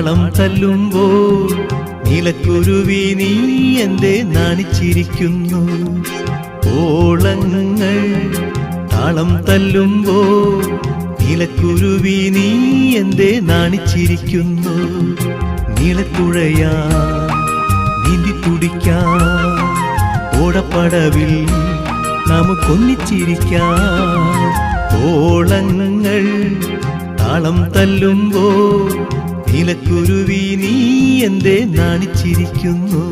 താളം തല്ലുമ്പോൾ നീലക്കുരുവി നീ എന്തേ നാണിച്ചിരിക്കുന്നു? ഓളങ്ങൾ താളം തല്ലുമ്പോൾ നീലക്കുരുവി നീ എന്തേ നാണിച്ചിരിക്കുന്നു? നീലത്തുഴയാ നീന്തി തുടിക്കാം, ഓടപ്പടവിൽ നമുക്കൊന്നിച്ചിരിക്കാം. ഓളങ്ങൾ താളം തല്ലുമ്പോൾ നീലക്കുരുവി നീ എന്തേ നാണിച്ചിരിക്കുന്നു?